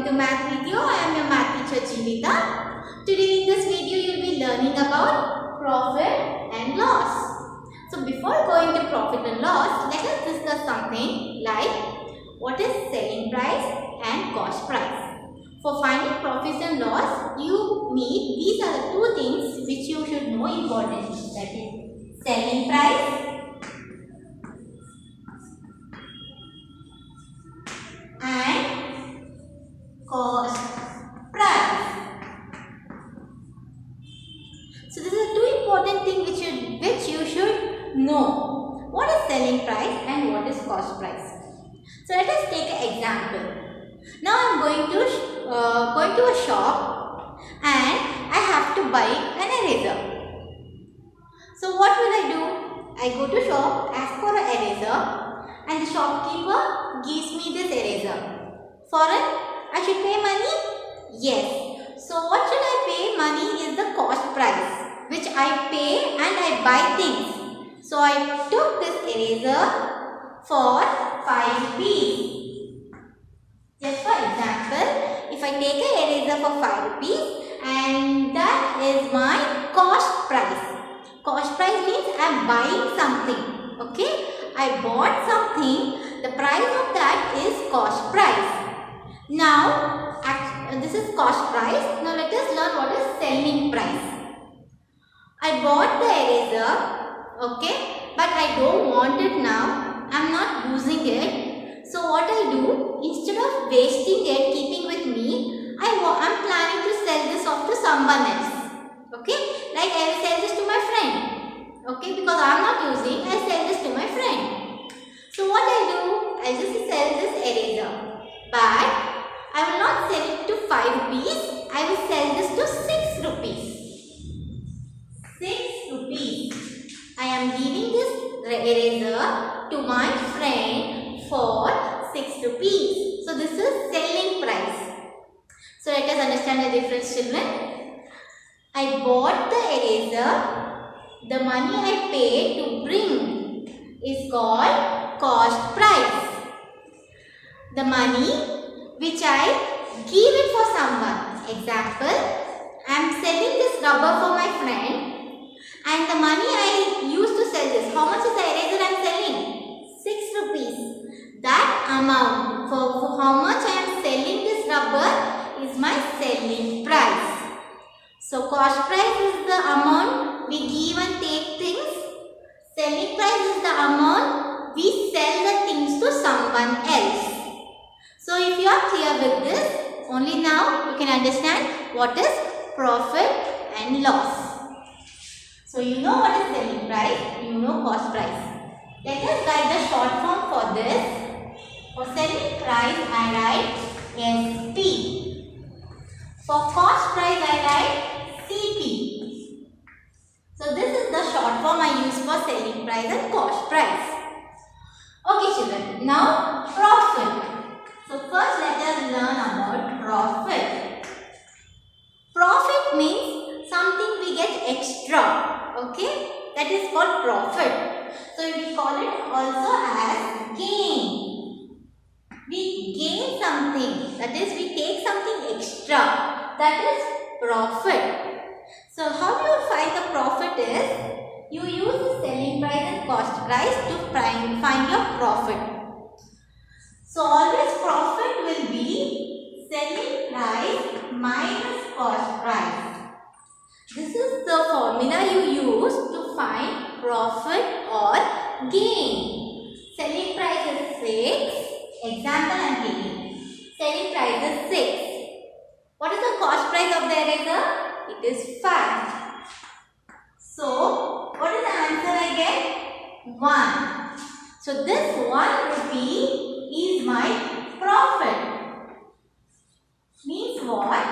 welcome to Math Video. I am your Math teacher Jeevita. Today in this video you will be learning about profit and loss. So before going to profit and loss, let us discuss something like what is selling price and cost price. For finding profits and loss, you need these are the two things which you should know importantly. That is selling price and cost price. So this is two important things which you should know. What is selling price and what is cost price? So let us take an example. Now I am going to a shop and I have to buy an eraser. So what will I do? I go to shop, ask for an eraser, and the shopkeeper gives me this eraser. For it, I should pay money? Yes. So what should I pay? Money is the cost price, which I pay and I buy things. So I took this eraser for 5 rupees. Just for example, if I take an eraser for 5 rupees and that is my cost price. Cost price means I am buying something. Okay? I bought something. The price of that is cost price. Now, this is cost price. Now let us learn what is selling price. I bought the eraser, okay, but I don't want it now. I am not using it. So what I do, instead of wasting it, keeping with me, I am planning to sell this off to someone else. Okay, like I will sell this to my friend. Okay, because I am not using, I sell this to my friend. So what I do, I just sell this eraser. But I will not sell it to 5 rupees. I will sell this to 6 rupees. 6 rupees. I am giving this eraser to my friend for 6 rupees. So this is selling price. So let us understand the difference, children. I bought the eraser. The money I paid to bring is called cost price. The money which I give it for someone. Example, I am selling this rubber for my friend and the money I used to sell this. How much is the eraser I am selling? 6 rupees. That amount for how much I am selling this rubber is my selling price. So cost price is the amount we give and take things. Selling price is the amount we sell the things to someone else. So if you are clear with this, only now you can understand what is profit and loss. So you know what is selling price, you know cost price. Let us write the short form for this. For selling price I write SP. For cost price I write CP. So this is the short form I use for selling price and cost price. Okay children, now profit. So first let us learn about profit. Profit means something we get extra. Okay, that is called profit. So we call it also as gain. We gain something, that is we take something extra, that is profit. So how you find the profit is, you use the selling price and cost price to find your profit. So always profit will be selling price minus cost price. This is the formula you use to find profit or gain. Selling price is 6. Example I am taking. Selling price is 6. What is the cost price of the eraser? It is 5. So what is the answer I get? 1. So this 1 rupee is my profit. Means what?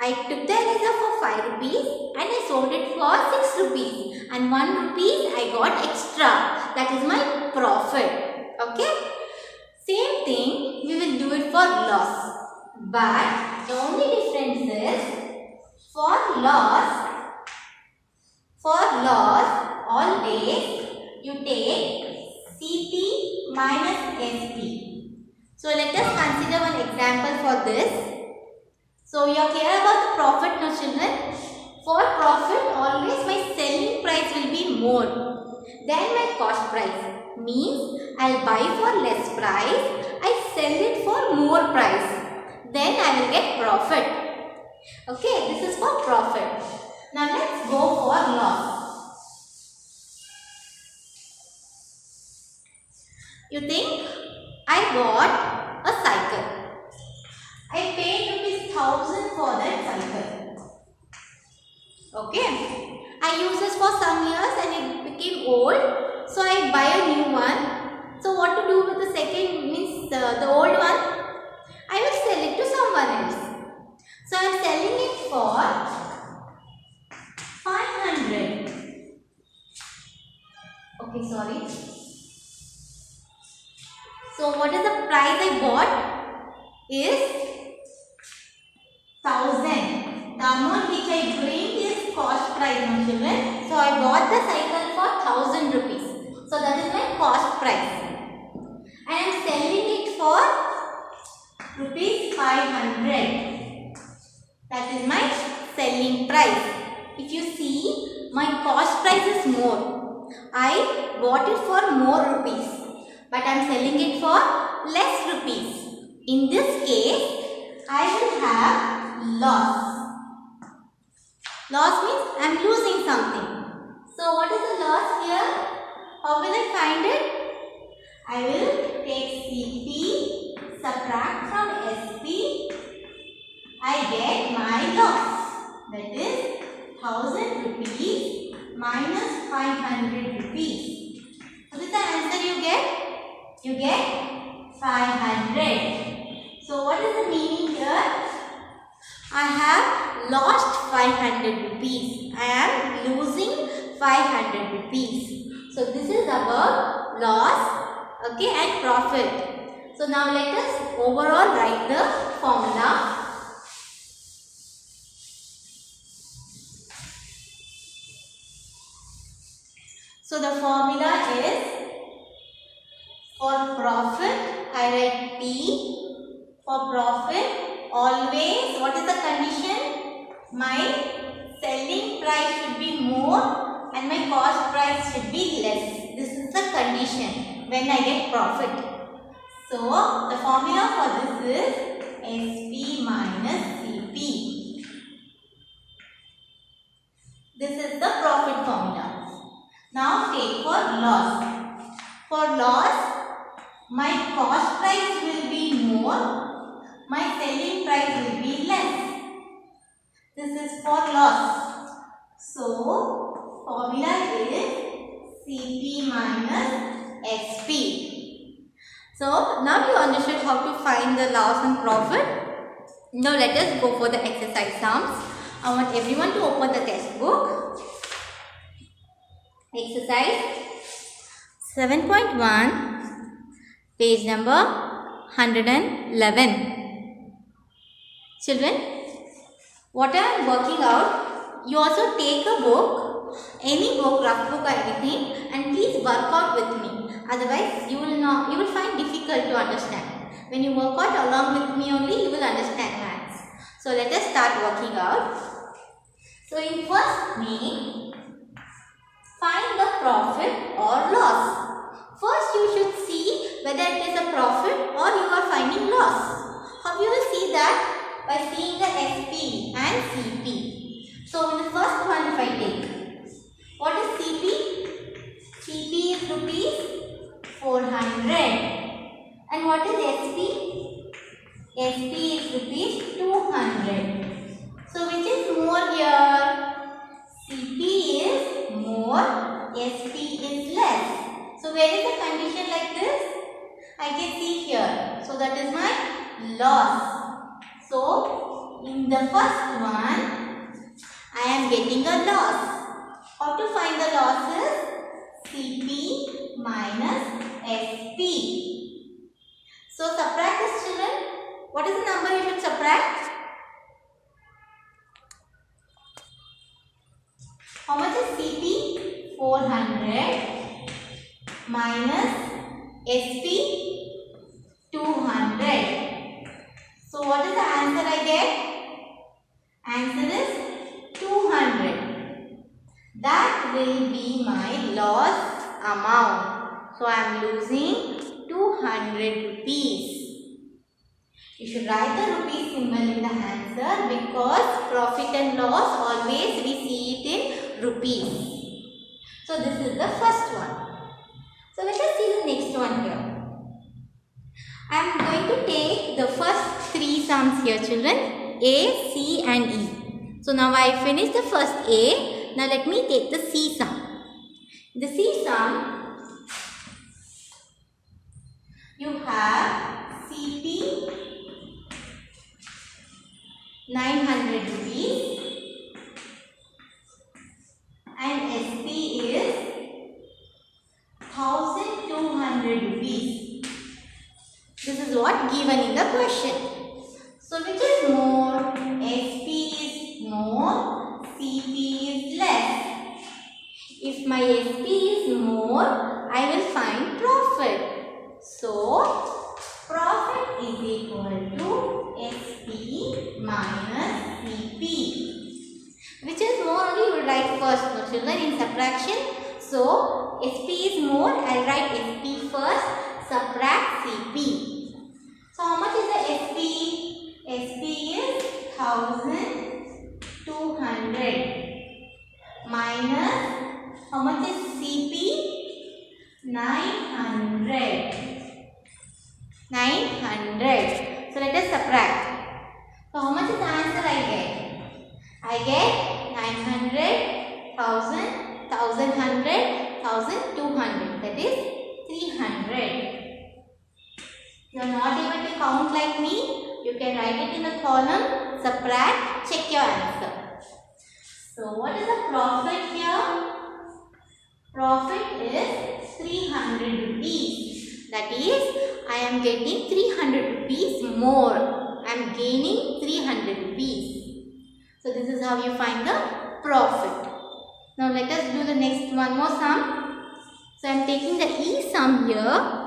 I took the eraser for 5 rupees and I sold it for 6 rupees. And 1 rupees I got extra. That is my profit. Okay? Same thing we will do it for loss. But the only difference is for loss always you take CP minus SP. So let us consider one example for this. So you are clear about the profit now, children? For profit, always my selling price will be more than my cost price. Means I'll buy for less price, I sell it for more price. Then I will get profit. Okay, this is for profit. Now let's go for loss. You think I bought a cycle. I paid ₹1,000 for that cycle. Okay. I used this for some years and it became old. So I buy a new one. So what to do with the second means the old one? I will sell it to someone else. So I am selling it for 500. Okay, sorry. So what is the price I bought? Is 1,000. The amount which I bring is cost price, my children. So I bought the cycle for 1,000 rupees. So that is my cost price. I am selling it for rupees 500. That is my selling price. If you see, my cost price is more. I bought it for more rupees. But I am selling it for less rupees. In this case, I will have loss. Loss means I am losing something. So what is the loss here? How will I find it? I will take CP, subtract from SP. I get my loss. That is 1,000 rupees minus 500 rupees. What is the answer you get? You get 500. So what is the meaning here? I have lost 500 rupees. I am losing 500 rupees. So this is about loss, okay, and profit. So now let us overall write the formula. So the formula is, for profit, I write P. For profit, always, what is the condition? My selling price should be more and my cost price should be less. This is the condition when I get profit. So, the formula for this is SP minus CP. This is the profit formula. Now, take for loss. For loss, my cost price will be more, my selling price will be less. This is for loss. So, formula is CP minus SP. So, now you understood how to find the loss and profit. Now, let us go for the exercise sums. I want everyone to open the textbook. Exercise 7.1. Page number 111. Children, what I am working out, you also take a book, any book, rough book or anything, and please work out with me. Otherwise, you will find difficult to understand. When you work out along with me only, you will understand maths. So let us start working out. So in first name, find the profit or loss. First, you should see whether it is a profit or you are finding loss. How you will see that? By seeing the SP and CP. So, in the first one, if I take, what is CP? CP is rupees 400. And what is SP? SP is rupees 200. So, which is more here? CP is more, SP is less. So, where is the condition like this? I can see here. So, that is my loss. So, in the first one, I am getting a loss. How to find the losses? CP minus SP. So, subtract this, children. What is the number you should subtract? How much is CP? 400 minus SP 200. You should write the rupee symbol in the answer because profit and loss always we see it in rupees. So this is the first one. So let us see the next one here. I am going to take the first three sums here, children. A, C and E. So now I finished the first A. Now let me take the C sum. The C sum, you have CP 900 rupees and SP is 1200 rupees. This is what given in the question. So which is more? SP is more, CP is less. If my SP is more, I will find profit. So profit is equal to SP minus CP. Which is more only you will write first, no children, in subtraction. So SP is more, I will write SP first, subtract CP. So how much is the SP? SP is 1200 minus how much is CP? 900. 900. So let us subtract. So how much is the answer I get? I get 900, 1000, 1100, 1200. That is 300. You are not able to count like me. You can write it in the column, subtract, check your answer. So what is the profit here? Profit is 300 rupees. That is, I am getting 300 rupees more. I am gaining 300 rupees. So this is how you find the profit. Now let us do the next one more sum. So I am taking the E sum here.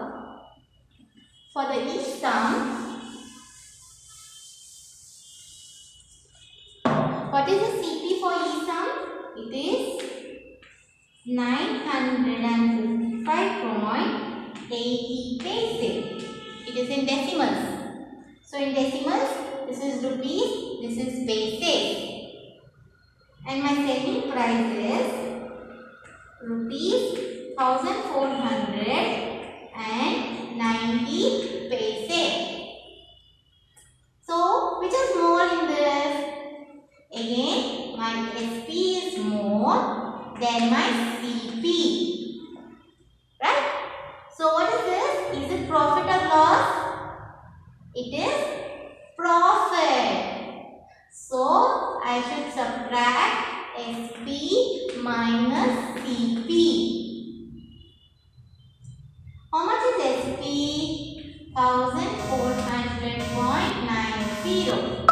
For the E sum, what is the CP for E sum? It is 955.80 paise. It is in decimals. So in decimals, this is rupees, this is paise. And my selling price is rupees 1490 paise. So which is more in this? Again, my SP is more than my CP. Right? So what is this? Is it profit or loss? It is profit. So I should subtract SP minus CP. How much is SP? 1400.90.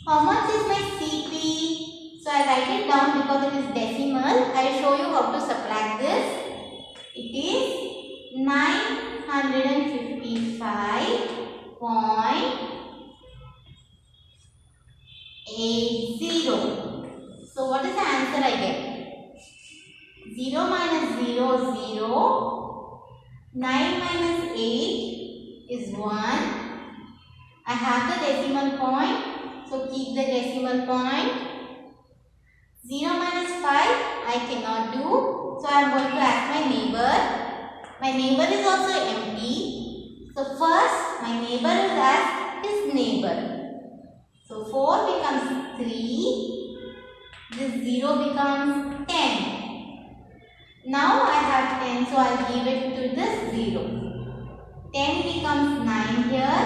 How much is my CP? So I write it down because it is decimal. I will show you how to subtract this. It is 955.80. So what is the answer I get? 0 minus 0 is 0. 9 minus 8 is 1. I have the decimal point. So keep the decimal point. 0 minus 5 I cannot do. So I am going to ask my neighbor. My neighbor is also empty. So first my neighbor will ask his neighbor. So 4 becomes 3. This 0 becomes 10. Now I have 10, so I will give it to this 0. 10 becomes 9 here.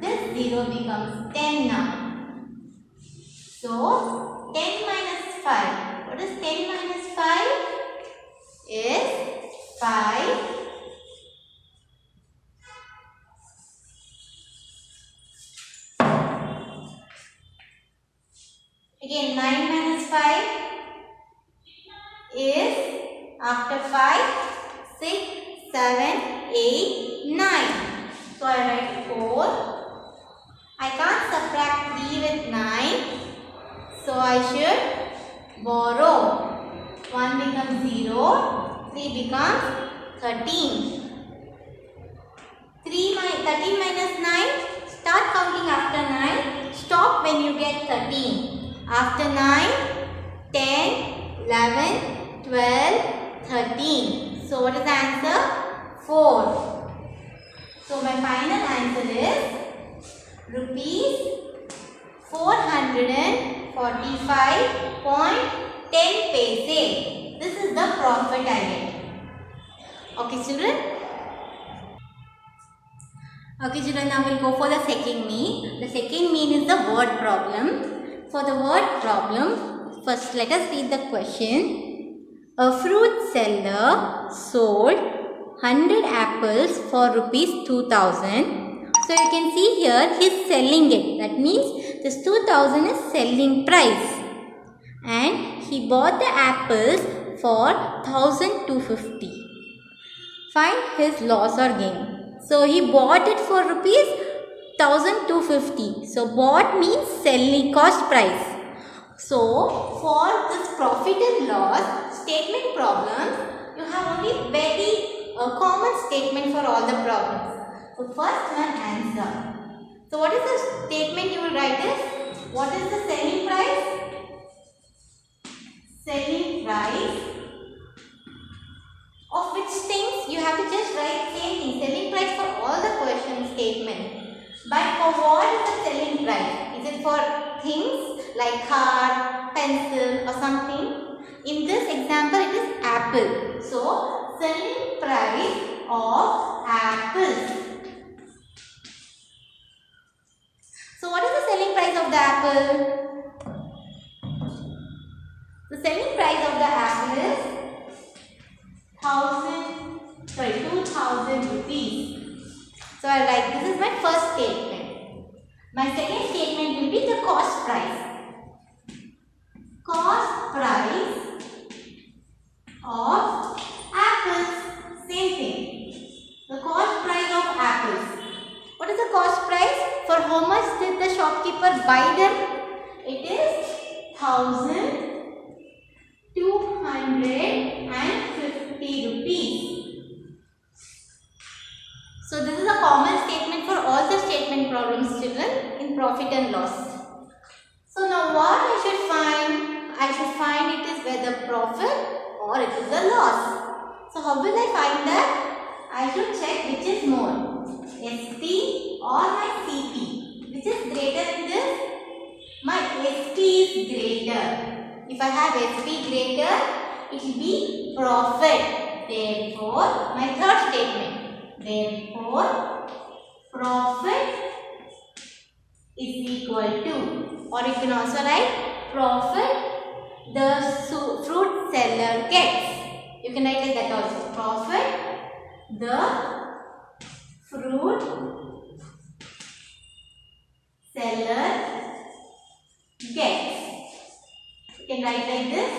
This 0 becomes 10 now. So 10 minus 5. What is 10 minus 5? Is 5. Again 9 minus 5 is after 5, 6, 7, 8, 9. So I write 4. I can't subtract 3 with 9. So I should borrow. 1 becomes 0. 3 becomes 13. 13 minus 9. Start counting after 9. Stop when you get 13. After 9, 10, 11, 12, 13. So what is the answer? 4. So my final answer is rupees 445.10 paise. This is the profit I get. Okay children? Okay children, now we'll go for the second mean. The second mean is the word problem. For the word problem, first let us read the question. A fruit seller sold 100 apples for rupees 2000. So you can see here he is selling it. That means this 2000 is selling price. And he bought the apples for 1250. Find his loss or gain. So he bought it for rupees 1250. So bought means selling cost price. So for this profit and loss statement problem, you have only very common statement for all the problems. So first one, answer. So what is the statement you will write is? What is the selling price? Selling price of which things? You have to just write same thing. Selling price for all the question statement. But for what is the selling price? Is it for things like car, pencil or something? In this example it is apple. So selling price of apples. So what is the selling price of the apple? The selling price of the apple is 2000 rupees. So I write this is my first statement. My second statement will be the cost price. Cost price of apples. Same thing. The cost price of apples. What is the cost price? For how much did the shopkeeper buy them? It is 1250 rupees. So this is a common statement for all the statement problems children in profit and loss. So now what I should find? I should find it is whether profit or it is a loss. So how will I find that? I should check which is more, SP or my CP. Which is greater in this? My SP is greater. If I have SP greater, it will be profit. Therefore, my third statement. Therefore, profit is equal to, or you can also write profit the fruit seller gets. You can write like that also. Profit the fruit seller gets. You can write like this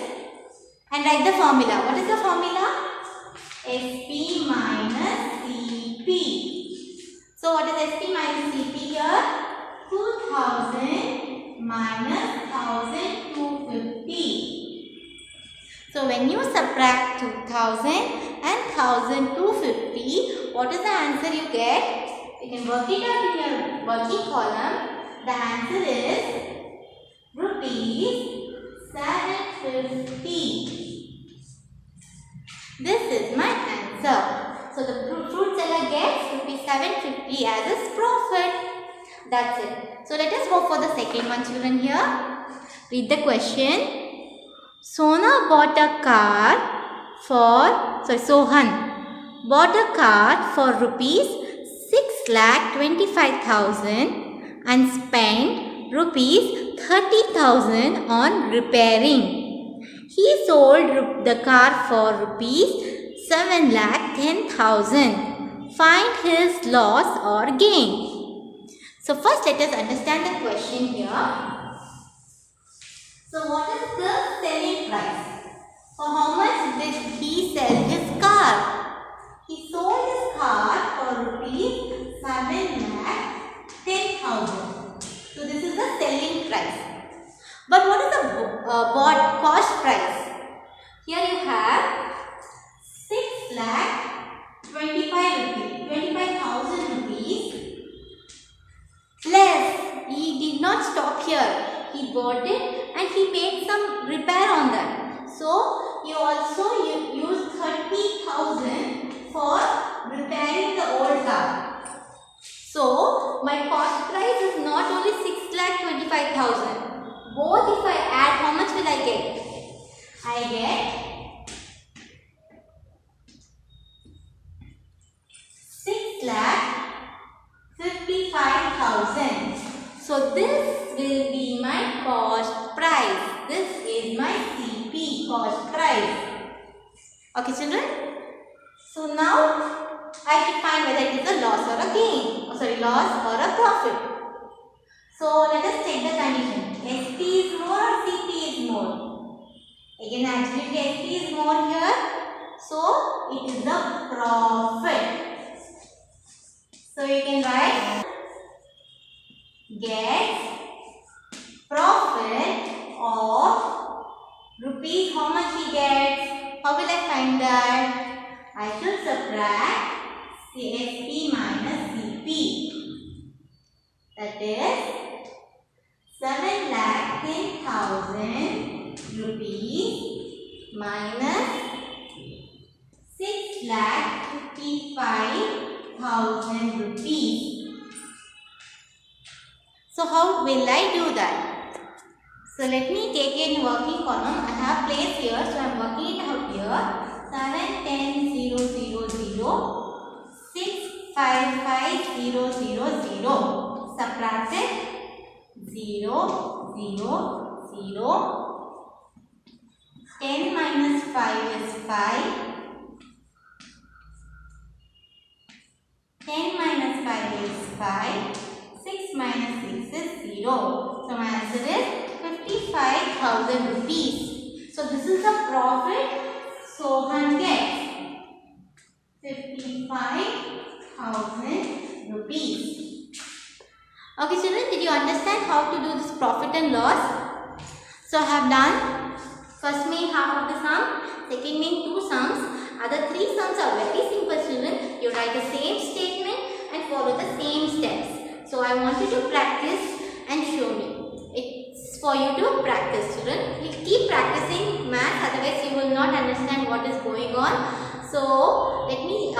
and write the formula. What is the formula? SP minus CP. So what is SP minus CP here? 2000 minus 1250. So when you subtract 2000 and 1250, what is the answer you get? You can work it out in your working column. The answer is rupees 750. This is my answer. So the fruit seller gets rupees 750 as his profit. That's it. So let us go for the second one children here. Read the question. Sohan bought a car for rupees 6,25,000 and spent rupees 30,000 on repairing. He sold the car for rupees 7,10,000. Find his loss or gain. So first let us understand the question here. So what is the selling price? For how much did he sell his car? He sold his car for rupees 7,10,000. So this is the selling price. But what is the bought cost price? Here you have 6,25,000 shop here. He bought it and he made some repair on that. So you also use 30,000 for repairing the old car. So my cost price is not only 6,25,000. Both if I add, how much will I get? I get 6,55,000. So this will be my cost price. This is my CP, cost price. Okay children? So now I should find whether it is a loss or a gain. Loss or a profit. So let us take the condition. SP is more or CP is more? Again absolutely SP is more here. So it is the profit. So you can write get profit of rupees. How much he gets? How will I find that? I should subtract SP minus CP. That is 7,10,000 rupees minus 6,55,000 rupees. So how will I do that? So let me take it in working column. I have place here, so I am working it out here. 7, 10, 0, 0, 0, 6, 5, 5, 0, 0, 0. Subtracted 0, 0, 0. 10 minus 5 is 5. 10 minus 5 is 5. 6 minus 6 is 0. So my answer is 55,000 rupees. So this is the profit Sohan gets. 55,000 rupees. Okay children, did you understand how to do this profit and loss? So I have done first main half of the sum, second main two sums. Other three sums are very simple children. You write the same statement and follow the same steps. So I want you to practice and show me. It's for you to practice children. You keep practicing math, otherwise you will not understand what is going on. So let me